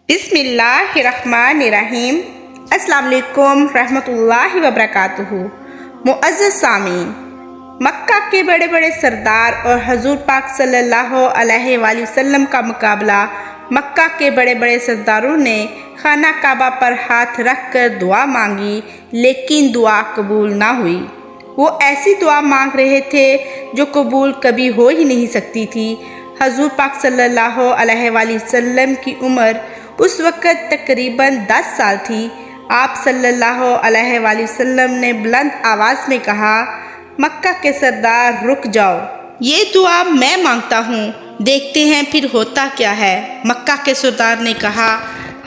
بسم اللہ الرحمن الرحیم۔ السلام علیکم رحمۃ اللہ وبرکاتہ۔ معزز سامعین، مکہ کے بڑے بڑے سردار اور حضور پاک صلی اللہ علیہ وآلہ وسلم کا مقابلہ مکہ کے بڑے بڑے سرداروں نے خانہ کعبہ پر ہاتھ رکھ کر دعا مانگی، لیکن دعا قبول نہ ہوئی۔ وہ ایسی دعا مانگ رہے تھے جو قبول کبھی ہو ہی نہیں سکتی تھی۔ حضور پاک صلی اللہ علیہ وآلہ وسلم کی عمر اس وقت تقریباً 10 سال تھی۔ آپ صلی اللہ علیہ وآلہ وسلم نے بلند آواز میں کہا، مکہ کے سردار رک جاؤ، یہ دعا میں مانگتا ہوں، دیکھتے ہیں پھر ہوتا کیا ہے۔ مکہ کے سردار نے کہا،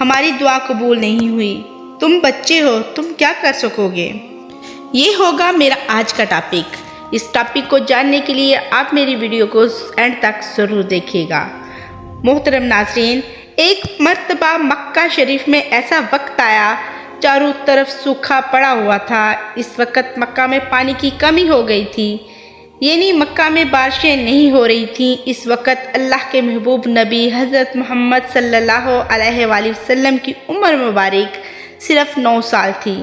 ہماری دعا قبول نہیں ہوئی، تم بچے ہو، تم کیا کر سکو گے؟ یہ ہوگا میرا آج کا ٹاپک۔ اس ٹاپک کو جاننے کے لیے آپ میری ویڈیو کو اینڈ تک ضرور دیکھیے گا۔ محترم ناظرین، ایک مرتبہ مکہ شریف میں ایسا وقت آیا، چاروں طرف سوکھا پڑا ہوا تھا۔ اس وقت مکہ میں پانی کی کمی ہو گئی تھی، یعنی مکہ میں بارشیں نہیں ہو رہی تھیں۔ اس وقت اللہ کے محبوب نبی حضرت محمد صلی اللہ علیہ وآلہ وسلم کی عمر مبارک صرف 9 سال تھی۔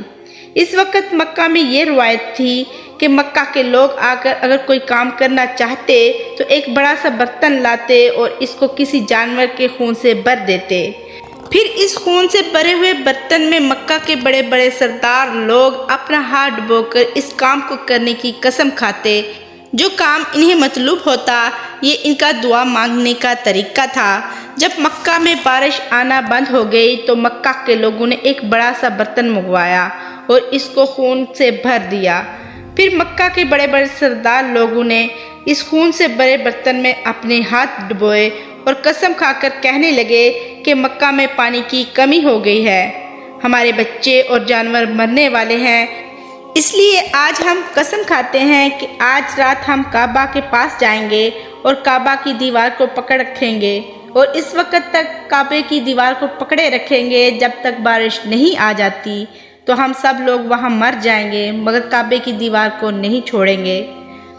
اس وقت مکہ میں یہ روایت تھی کہ مکہ کے لوگ آ کر اگر کوئی کام کرنا چاہتے تو ایک بڑا سا برتن لاتے اور اس کو کسی جانور کے خون سے بھر دیتے۔ پھر اس خون سے بھرے ہوئے برتن میں مکہ کے بڑے بڑے سردار لوگ اپنا ہاتھ ڈبو کر اس کام کو کرنے کی قسم کھاتے۔ جو کام انہیں مطلوب ہوتا، یہ ان کا دعا مانگنے کا طریقہ تھا۔ جب مکہ میں بارش آنا بند ہو گئی تو مکہ کے لوگوں نے ایک بڑا سا برتن منگوایا اور اس کو خون سے بھر دیا۔ پھر مکہ کے بڑے بڑے سردار لوگوں نے اس خون سے بھرے برتن میں اپنے ہاتھ ڈبوئے اور قسم کھا کر کہنے لگے کہ مکہ میں پانی کی کمی ہو گئی ہے، ہمارے بچے اور جانور مرنے والے ہیں، اس لیے آج ہم قسم کھاتے ہیں کہ آج رات ہم کعبہ کے پاس جائیں گے اور کعبہ کی دیوار کو پکڑ رکھیں گے، اور اس وقت تک کعبے کی دیوار کو پکڑے رکھیں گے جب تک بارش نہیں آ جاتی، تو ہم سب لوگ وہاں مر جائیں گے مگر کعبے کی دیوار کو نہیں چھوڑیں گے۔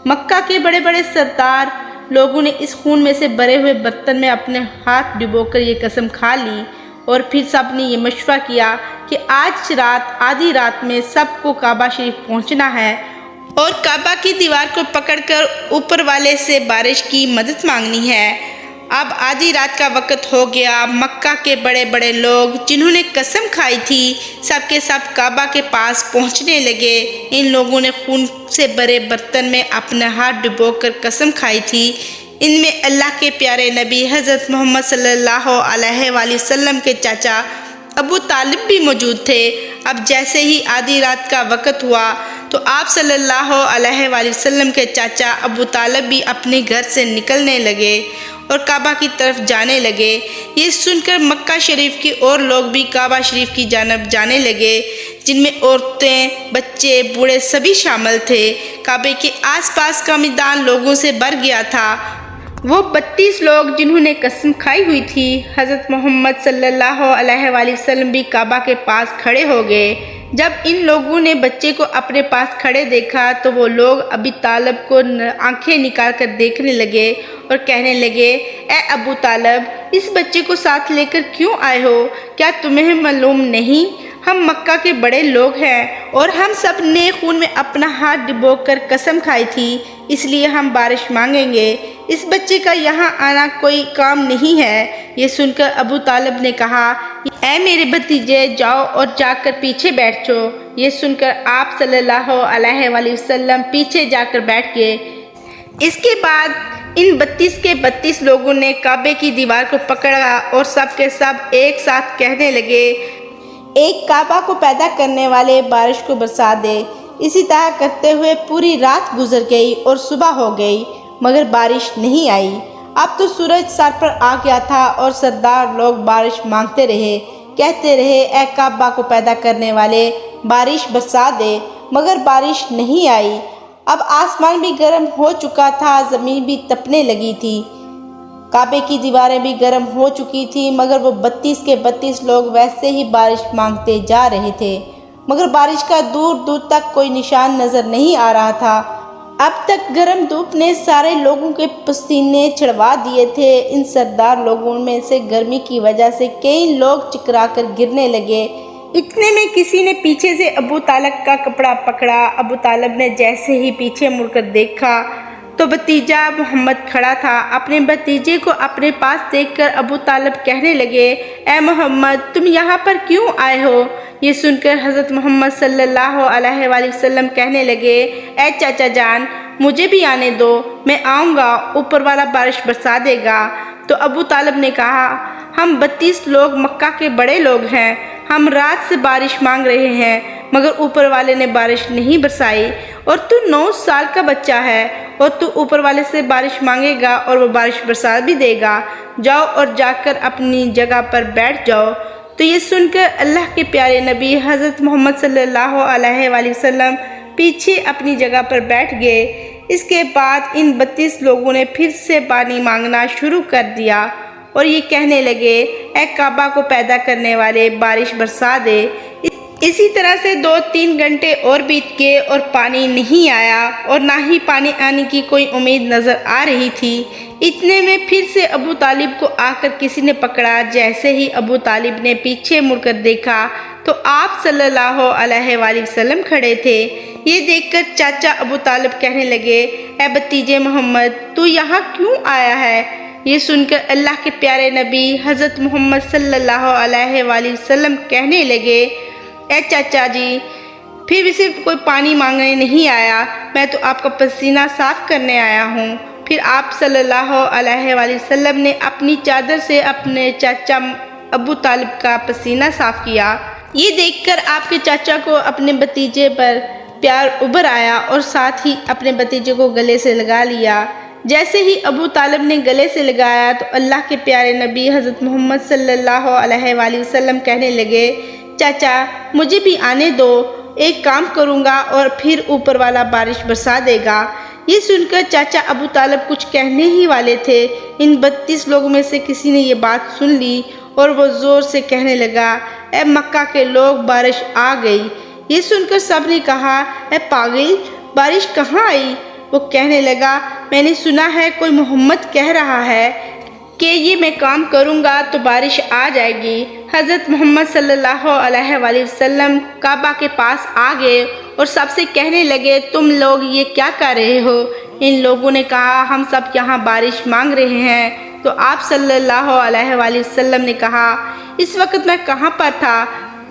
مکہ کے بڑے بڑے سردار لوگوں نے اس خون میں سے بھرے ہوئے برتن میں اپنے ہاتھ ڈبو کر یہ قسم کھا لی، اور پھر سب نے یہ مشورہ کیا کہ آج رات آدھی رات میں سب کو کعبہ شریف پہنچنا ہے اور کعبہ کی دیوار کو پکڑ کر اوپر والے سے بارش کی مدد مانگنی ہے۔ اب آدھی رات کا وقت ہو گیا۔ مکہ کے بڑے بڑے لوگ جنہوں نے قسم کھائی تھی سب کے سب کعبہ کے پاس پہنچنے لگے۔ ان لوگوں نے خون سے بھرے برتن میں اپنا ہاتھ ڈبو کر قسم کھائی تھی۔ ان میں اللہ کے پیارے نبی حضرت محمد صلی اللہ علیہ وآلہ وسلم کے چاچا ابو طالب بھی موجود تھے۔ اب جیسے ہی آدھی رات کا وقت ہوا تو آپ صلی اللہ علیہ وآلہ وسلم کے چاچا ابو طالب بھی اپنے گھر سے نکلنے لگے اور کعبہ کی طرف جانے لگے۔ یہ سن کر مکہ شریف کے اور لوگ بھی کعبہ شریف کی جانب جانے لگے، جن میں عورتیں، بچے، بوڑھے سبھی شامل تھے۔ کعبے کے آس پاس کا میدان لوگوں سے بھر گیا تھا۔ وہ 32 لوگ جنہوں نے قسم کھائی ہوئی تھی حضرت محمد صلی اللہ علیہ وآلہ وسلم بھی کعبہ کے پاس کھڑے ہو گئے۔ جب ان لوگوں نے بچے کو اپنے پاس کھڑے دیکھا تو وہ لوگ ابی طالب کو آنکھیں نکال کر دیکھنے لگے اور کہنے لگے، اے ابو طالب، اس بچے کو ساتھ لے کر کیوں آئے ہو؟ کیا تمہیں معلوم نہیں ہم مکہ کے بڑے لوگ ہیں اور ہم سب نے خون میں اپنا ہاتھ ڈبو کر قسم کھائی تھی، اس لیے ہم بارش مانگیں گے، اس بچے کا یہاں آنا کوئی کام نہیں ہے۔ یہ سن کر ابو طالب نے کہا، اے میرے بھتیجے، جاؤ اور جا کر پیچھے بیٹھ جاؤ۔ یہ سن کر آپ صلی اللہ علیہ وآلہ وسلم پیچھے جا کر بیٹھ گئے۔ اس کے بعد ان 32 کے 32 لوگوں نے کعبے کی دیوار کو پکڑا اور سب کے سب ایک ساتھ کہنے لگے، ایک کعبہ کو پیدا کرنے والے بارش کو برسا دے۔ اسی طرح کرتے ہوئے پوری رات گزر گئی اور صبح ہو گئی مگر بارش نہیں آئی۔ اب تو سورج سر پر آ گیا تھا اور سردار لوگ بارش مانگتے رہے، کہتے رہے، اے کعبہ کو پیدا کرنے والے بارش برسا دے، مگر بارش نہیں آئی۔ اب آسمان بھی گرم ہو چکا تھا، زمین بھی تپنے لگی تھی، کعبے کی دیواریں بھی گرم ہو چکی تھی، مگر وہ 32 کے 32 لوگ ویسے ہی بارش مانگتے جا رہے تھے، مگر بارش کا دور دور تک کوئی نشان نظر نہیں آ رہا تھا۔ اب تک گرم دھوپ نے سارے لوگوں کے پسینے چھڑوا دیے تھے۔ ان سردار لوگوں میں سے گرمی کی وجہ سے کئی لوگ چکرا کر گرنے لگے۔ اتنے میں کسی نے پیچھے سے ابو طالب کا کپڑا پکڑا۔ ابو طالب نے جیسے ہی پیچھے مڑ کر دیکھا تو بھتیجا محمد کھڑا تھا۔ اپنے بھتیجے کو اپنے پاس دیکھ کر ابو طالب کہنے لگے، اے محمد، تم یہاں پر کیوں آئے ہو؟ یہ سن کر حضرت محمد صلی اللہ علیہ وآلہ وسلم کہنے لگے، اے چاچا جان، مجھے بھی آنے دو، میں آؤں گا، اوپر والا بارش برسا دے گا۔ تو ابو طالب نے کہا، ہم 32 لوگ مکہ کے بڑے لوگ ہیں، ہم رات سے بارش مانگ رہے ہیں مگر اوپر والے نے بارش نہیں برسائی، اور تو 9 سال کا بچہ ہے اور تو اوپر والے سے بارش مانگے گا اور وہ بارش برسا بھی دے گا، جاؤ اور جا کر اپنی جگہ پر بیٹھ جاؤ۔ تو یہ سن کر اللہ کے پیارے نبی حضرت محمد صلی اللہ علیہ وآلہ وسلم پیچھے اپنی جگہ پر بیٹھ گئے۔ اس کے بعد ان 32 لوگوں نے پھر سے پانی مانگنا شروع کر دیا اور یہ کہنے لگے، اے کعبہ کو پیدا کرنے والے، بارش برسا دے۔ اسی طرح سے 2-3 گھنٹے اور بیت گئے اور پانی نہیں آیا اور نہ ہی پانی آنے کی کوئی امید نظر آ رہی تھی۔ اتنے میں پھر سے ابو طالب کو آ کر کسی نے پکڑا۔ جیسے ہی ابو طالب نے پیچھے مڑ کر دیکھا تو آپ صلی اللہ علیہ وآلہ وسلم کھڑے تھے۔ یہ دیکھ کر چاچا ابو طالب کہنے لگے، اے بھتیجے محمد، تو یہاں کیوں آیا ہے؟ یہ سن کر اللہ کے پیارے نبی حضرت محمد صلی اللہ علیہ وآلہ وسلم کہنے لگے، اے چاچا جی، پھر بھی صرف کوئی پانی مانگنے نہیں آیا، میں تو آپ کا پسینہ صاف کرنے آیا ہوں۔ پھر آپ صلی اللہ علیہ وآلہ وسلم نے اپنی چادر سے اپنے چاچا ابو طالب کا پسینہ صاف کیا۔ یہ دیکھ کر آپ کے چاچا کو اپنے بھتیجے پر پیار ابھر آیا اور ساتھ ہی اپنے بھتیجے کو گلے سے لگا لیا۔ جیسے ہی ابو طالب نے گلے سے لگایا تو اللہ کے پیارے نبی حضرت محمد صلی اللہ علیہ وآلہ وسلم کہنے لگے، چاچا مجھے بھی آنے دو، ایک کام کروں گا اور پھر اوپر والا بارش برسا دے گا۔ یہ سن کر چاچا ابو طالب کچھ کہنے ہی والے تھے، ان 32 لوگوں میں سے کسی نے یہ بات سن لی اور وہ زور سے کہنے لگا، اے مکہ کے لوگ، بارش آ گئی۔ یہ سن کر سب نے کہا، اے پاگل، بارش کہاں آئی؟ وہ کہنے لگا، میں نے سنا ہے کوئی محمد کہہ رہا ہے کہ یہ میں کام کروں گا تو بارش آ جائے گی۔ حضرت محمد صلی اللہ علیہ وآلہ وسلم کعبہ کے پاس آ گئے اور سب سے کہنے لگے، تم لوگ یہ کیا کر رہے ہو؟ ان لوگوں نے کہا، ہم سب یہاں بارش مانگ رہے ہیں۔ تو آپ صلی اللہ علیہ وآلہ وسلم نے کہا، اس وقت میں کہاں پر تھا؟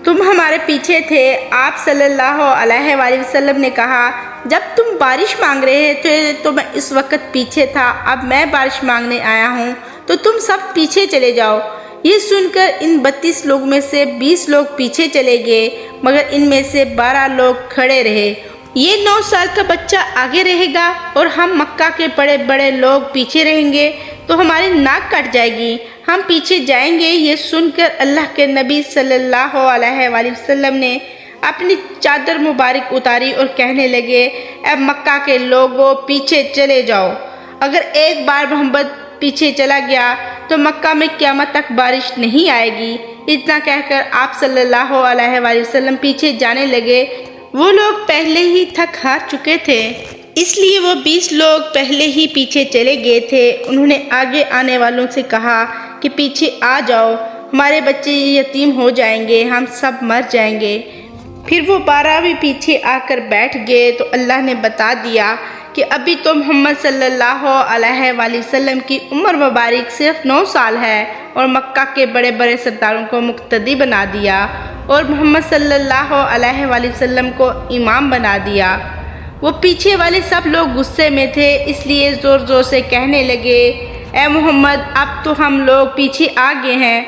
تم ہمارے پیچھے تھے۔ آپ صلی اللہ علیہ وآلہ وسلم نے کہا، جب تم بارش مانگ رہے تھے تو میں اس وقت پیچھے تھا، اب میں بارش مانگنے آیا ہوں تو تم سب پیچھے چلے جاؤ۔ یہ سن کر ان 32 لوگوں میں سے 20 لوگ پیچھے چلے گئے مگر ان میں سے 12 لوگ کھڑے رہے۔ یہ 9 سال کا بچہ آگے رہے گا اور ہم مکہ کے بڑے بڑے لوگ پیچھے رہیں گے تو ہماری ناک کٹ جائے گی، ہم پیچھے جائیں گے۔ یہ سن کر اللہ کے نبی صلی اللہ علیہ وآلہ وسلم نے اپنی چادر مبارک اتاری اور کہنے لگے، اے مکہ کے لوگوں، پیچھے چلے جاؤ۔ اگر ایک بار محمد پیچھے چلا گیا تو مکہ میں قیامت تک بارش نہیں آئے گی۔ اتنا کہہ کر آپ صلی اللہ علیہ وآلہ وسلم پیچھے جانے لگے۔ وہ لوگ پہلے ہی تھک ہار چکے تھے، اس لیے وہ 20 لوگ پہلے ہی پیچھے چلے گئے تھے۔ انہوں نے آگے آنے والوں سے کہا کہ پیچھے آ جاؤ، ہمارے بچے یتیم ہو جائیں گے، ہم سب مر جائیں گے۔ پھر وہ 12 بھی پیچھے آ کر بیٹھ گئے تو اللہ نے بتا دیا کہ ابھی تو محمد صلی اللہ علیہ وآلہ وسلم کی عمر مبارک صرف 9 سال ہے اور مکہ کے بڑے بڑے سرداروں کو مقتدی بنا دیا اور محمد صلی اللہ علیہ وآلہ وسلم کو امام بنا دیا۔ وہ پیچھے والے سب لوگ غصے میں تھے، اس لیے زور زور سے کہنے لگے، اے محمد، اب تو ہم لوگ پیچھے آ گئے ہیں،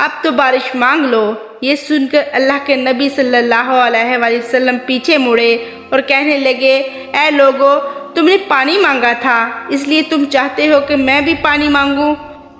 اب تو بارش مانگ لو۔ یہ سن کر اللہ کے نبی صلی اللہ علیہ وآلہ وسلم پیچھے مڑے اور کہنے لگے، اے لوگو، تم نے پانی مانگا تھا، اس لیے تم چاہتے ہو کہ میں بھی پانی مانگوں؟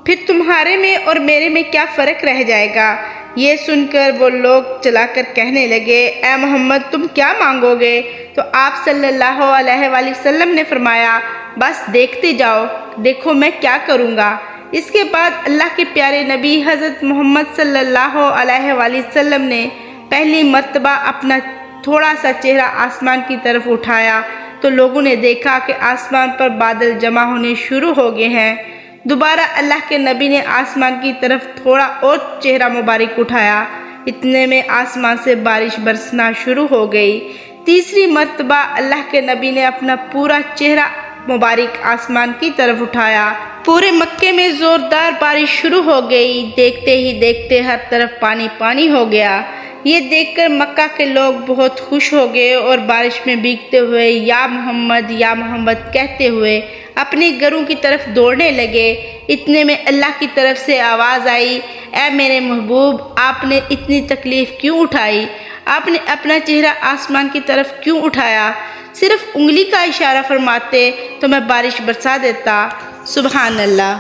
پھر تمہارے میں اور میرے میں کیا فرق رہ جائے گا؟ یہ سن کر وہ لوگ چلا کر کہنے لگے، اے محمد، تم کیا مانگو گے؟ تو آپ صلی اللہ علیہ وآلہ وسلم نے فرمایا، بس دیکھتے جاؤ، دیکھو میں کیا کروں گا۔ اس کے بعد اللہ کے پیارے نبی حضرت محمد صلی اللہ علیہ وآلہ وسلم نے پہلی مرتبہ اپنا تھوڑا سا چہرہ آسمان کی طرف اٹھایا تو لوگوں نے دیکھا کہ آسمان پر بادل جمع ہونے شروع ہو گئے ہیں۔ دوبارہ اللہ کے نبی نے آسمان کی طرف تھوڑا اور چہرہ مبارک اٹھایا، اتنے میں آسمان سے بارش برسنا شروع ہو گئی۔ تیسری مرتبہ اللہ کے نبی نے اپنا پورا چہرہ مبارک آسمان کی طرف اٹھایا، پورے مکے میں زوردار بارش شروع ہو گئی۔ دیکھتے ہی دیکھتے ہر طرف پانی پانی ہو گیا۔ یہ دیکھ کر مکہ کے لوگ بہت خوش ہو گئے اور بارش میں بھیگتے ہوئے یا محمد کہتے ہوئے اپنے گھروں کی طرف دوڑنے لگے۔ اتنے میں اللہ کی طرف سے آواز آئی، اے میرے محبوب، آپ نے اتنی تکلیف کیوں اٹھائی؟ آپ نے اپنا چہرہ آسمان کی طرف کیوں اٹھایا؟ صرف انگلی کا اشارہ فرماتے تو میں بارش برسا دیتا۔ سبحان اللہ۔